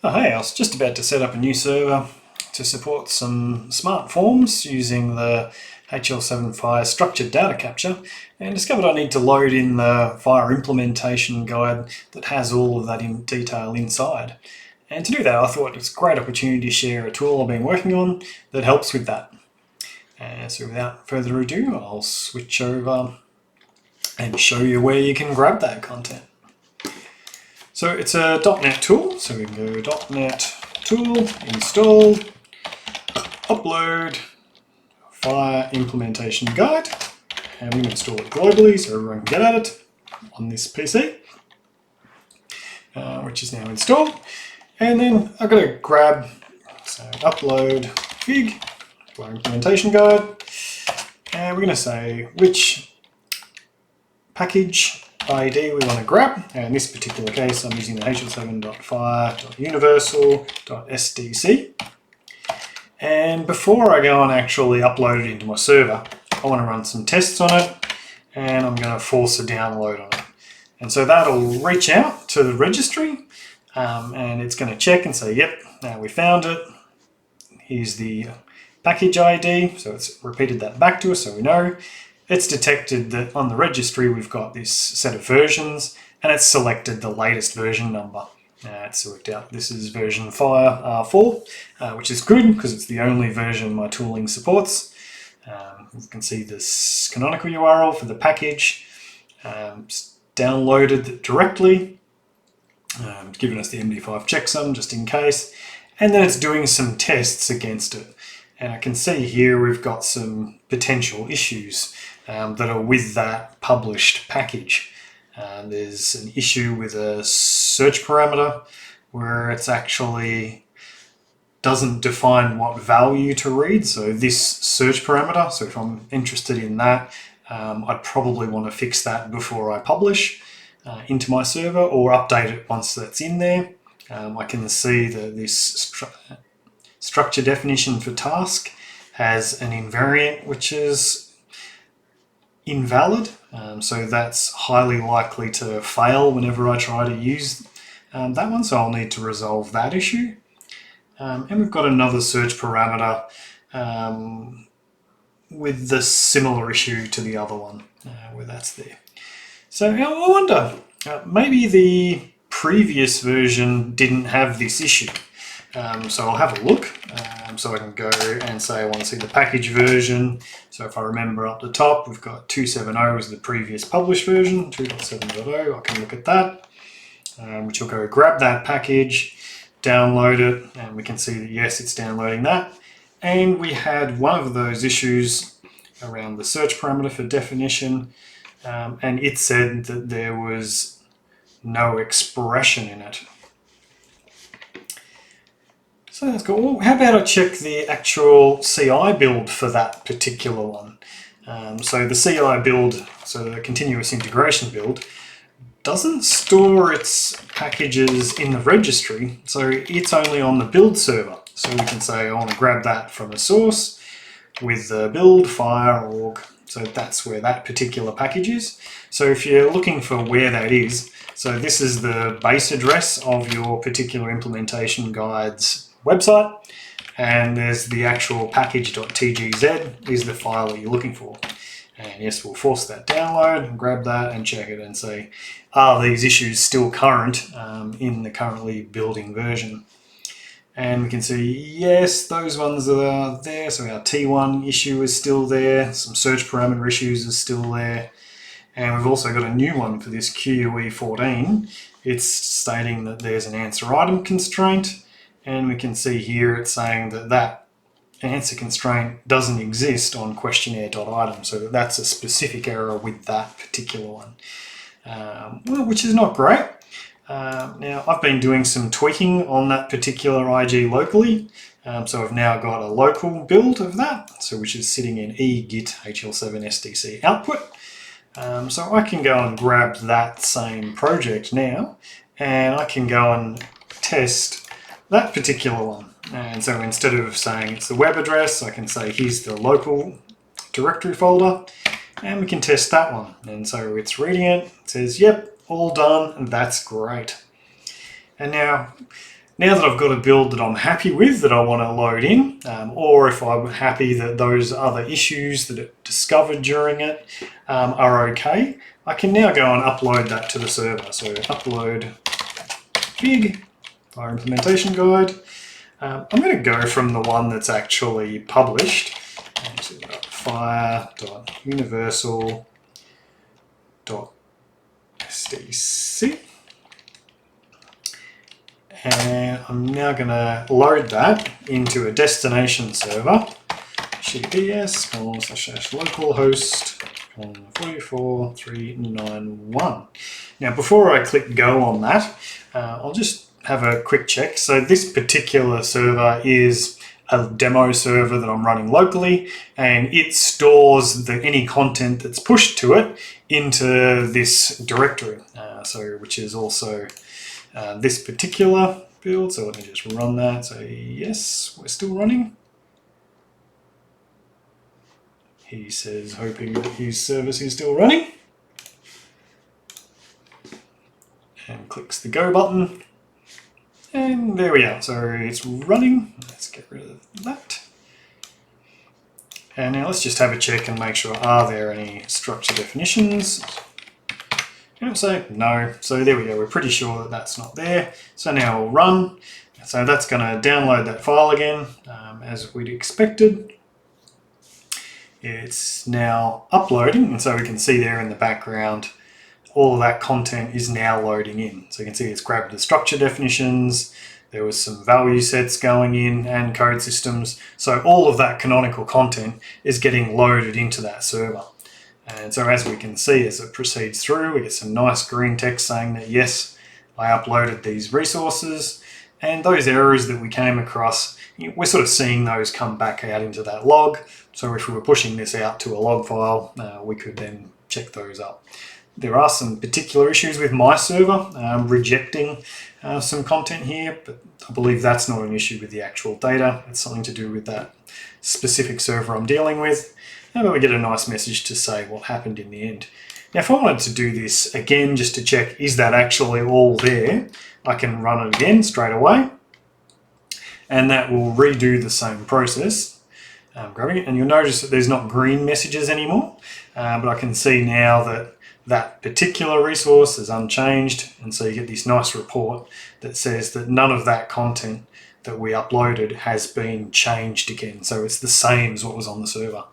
Oh, hey, I was just about to set up a new server to support some smart forms using the HL7 FHIR structured data capture and discovered I need to load in the FHIR Implementation Guide that has all of that in detail inside. And to do that, I thought it's a great opportunity to share a tool I've been working on that helps with that. So without further ado, I'll switch over and show you where you can grab that content. So it's a .NET tool, so we can go .NET tool, install, upload, FHIR Implementation Guide, and we can install it globally so everyone can get at it on this PC, which is now installed. And then I've got to grab, so UploadFIG, FHIR Implementation Guide, and we're going to say which package ID we want to grab, and in this particular case I'm using the hl7.fhir.universal.sdc. And before I go and actually upload it into my server, I want to run some tests on it, and I'm going to force a download on it. And so that'll reach out to the registry, and it's going to check and say, yep, we found it. Here's the package ID, so it's repeated that back to us so we know. It's detected that on the registry we've got this set of versions, and it's selected the latest version number. It's worked out this is version FHIR R4, which is good because it's the only version my tooling supports. You can see this canonical URL for the package. It's downloaded it directly. It's given us the MD5 checksum just in case, and then it's doing some tests against it. And I can see here we've got some potential issues that are with that published package. There's an issue with a search parameter where it's actually doesn't define what value to read. So this search parameter, so if I'm interested in that, I'd probably want to fix that before I publish into my server or update it once that's in there. I can see that this structure definition for task has an invariant which is invalid, so that's highly likely to fail whenever I try to use that one, so I'll need to resolve that issue. And we've got another search parameter with the similar issue to the other one where that's there. So I wonder, maybe the previous version didn't have this issue. So I'll have a look, so I can go and say I want to see the package version. So if I remember up the top, we've got 2.7.0 as the previous published version, 2.7.0, I can look at that, which will go grab that package, download it, and we can see that yes, it's downloading that. And we had one of those issues around the search parameter for definition, and it said that there was no expression in it. So that's cool. Well, how about I check the actual CI build for that particular one? So the CI build, so the continuous integration build, doesn't store its packages in the registry, so it's only on the build server. So we can say I want to grab that from a source with the build FHIR org. So that's where that particular package is. So if you're looking for where that is, so this is the base address of your particular implementation guide's website, and there's the actual package.tgz is the file that you're looking for. And yes, we'll force that download and grab that and check it and say, are these issues still current in the currently building version? And we can see, yes, those ones are there. So our T1 issue is still there. Some search parameter issues are still there. And we've also got a new one for this QUE 14. It's stating that there's an answer item constraint. And we can see here it's saying that that answer constraint doesn't exist on questionnaire.item, so that's a specific error with that particular one, well, which is not great. Now, I've been doing some tweaking on that particular IG locally, so I've now got a local build of that, so which is sitting in e-git hl7 sdc output. So I can go and grab that same project now, and I can go and test that particular one. And so instead of saying it's the web address, I can say here's the local directory folder, and we can test that one. And so it's reading it, it says, yep, all done, and that's great. And now now that I've got a build that I'm happy with, that I want to load in, or if I'm happy that those other issues that it discovered during it are okay, I can now go and upload that to the server. So UploadFIG, FHIR Implementation Guide. I'm going to go from the one that's actually published. FHIR.universal.stc. And I'm now going to load that into a destination server, /localhost 44391. Now, before I click go on that, I'll just have a quick check. So this particular server is a demo server that I'm running locally, and it stores any content that's pushed to it into this directory, which is also this particular build. So let me just run that. So yes, we're still running. He says hoping that his service is still running, and clicks the go button, and there we are. So it's running. Let's get rid of that. And now let's just have a check and make sure, are there any structure definitions? And say no. So there we go. We're pretty sure that that's not there. So now we'll run. So that's going to download that file again, as we'd expected. It's now uploading, and so we can see there in the background all of that content is now loading in. So you can see it's grabbed the structure definitions, there was some value sets going in and code systems. So all of that canonical content is getting loaded into that server. And so as we can see, as it proceeds through, we get some nice green text saying that yes, I uploaded these resources, and those errors that we came across, we're sort of seeing those come back out into that log. So if we were pushing this out to a log file, we could then check those up. There are some particular issues with my server rejecting some content here, but I believe that's not an issue with the actual data. It's something to do with that specific server I'm dealing with. But we get a nice message to say what happened in the end. Now, if I wanted to do this again, just to check, is that actually all there? I can run it again straight away, and that will redo the same process. Grabbing it, and you'll notice that there's not green messages anymore, but I can see now that that particular resource is unchanged, and so you get this nice report that says that none of that content that we uploaded has been changed again. So it's the same as what was on the server.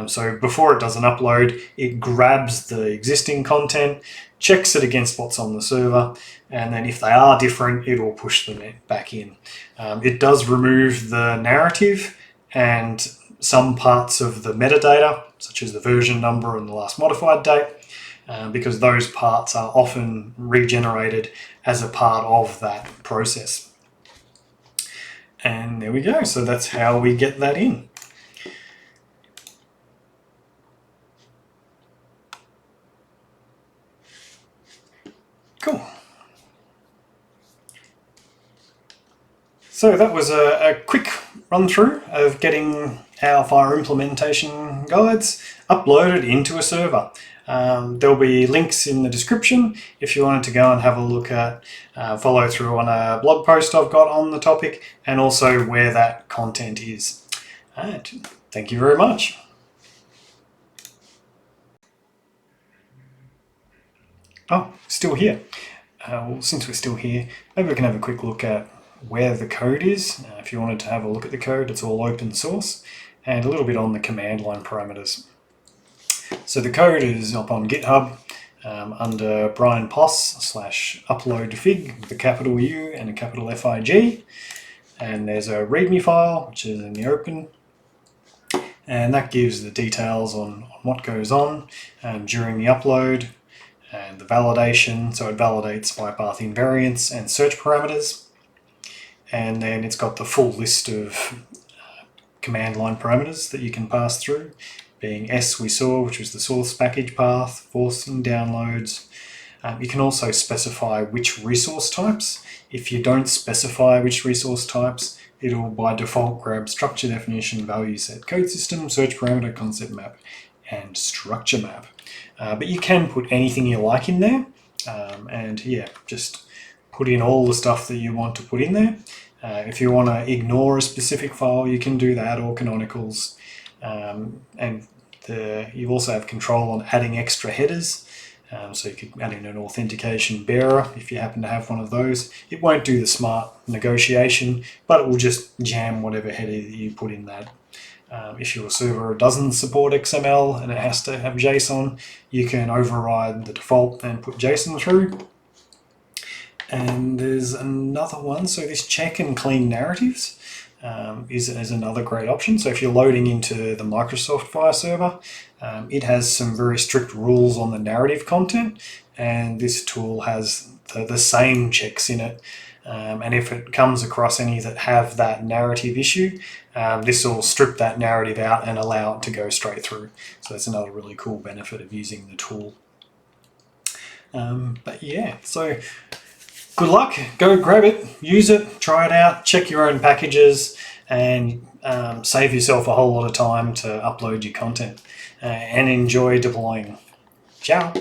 So before it does an upload, it grabs the existing content, checks it against what's on the server, and then if they are different, it will push them back in. It does remove the narrative and some parts of the metadata, such as the version number and the last modified date, because those parts are often regenerated as a part of that process. And there we go. So that's how we get that in. Cool. So that was a quick run through of getting our FHIR implementation guides uploaded into a server. There'll be links in the description if you wanted to go and have a look at, follow through on a blog post I've got on the topic, and also where that content is. Alright, thank you very much. Oh, still here. Well, since we're still here, maybe we can have a quick look at where the code is. If you wanted to have a look at the code, it's all open source, and a little bit on the command line parameters. So the code is up on GitHub under Brian Poss /UploadFIG with a capital U and a capital FIG. And there's a README file, which is in the open. And that gives the details on what goes on during the upload and the validation. So it validates bypath invariants and search parameters. And then it's got the full list of command line parameters that you can pass through, being S we saw, which was the source package path, forcing downloads. You can also specify which resource types. If you don't specify which resource types, it'll by default grab structure definition, value set, code system, search parameter, concept map, and structure map. But you can put anything you like in there, and yeah, just put in all the stuff that you want to put in there. If you want to ignore a specific file, you can do that, or canonicals. And you also have control on adding extra headers. So you could add in an authentication bearer if you happen to have one of those. It won't do the smart negotiation, but it will just jam whatever header you put in that. If your server doesn't support XML and it has to have JSON, you can override the default and put JSON through. And there's another one, so this check and clean narratives is another great option. So if you're loading into the Microsoft FHIR server, it has some very strict rules on the narrative content, and this tool has the same checks in it. And if it comes across any that have that narrative issue, this will strip that narrative out and allow it to go straight through. So that's another really cool benefit of using the tool. But yeah, so good luck, go grab it, use it, try it out, check your own packages, and save yourself a whole lot of time to upload your content and enjoy deploying. Ciao.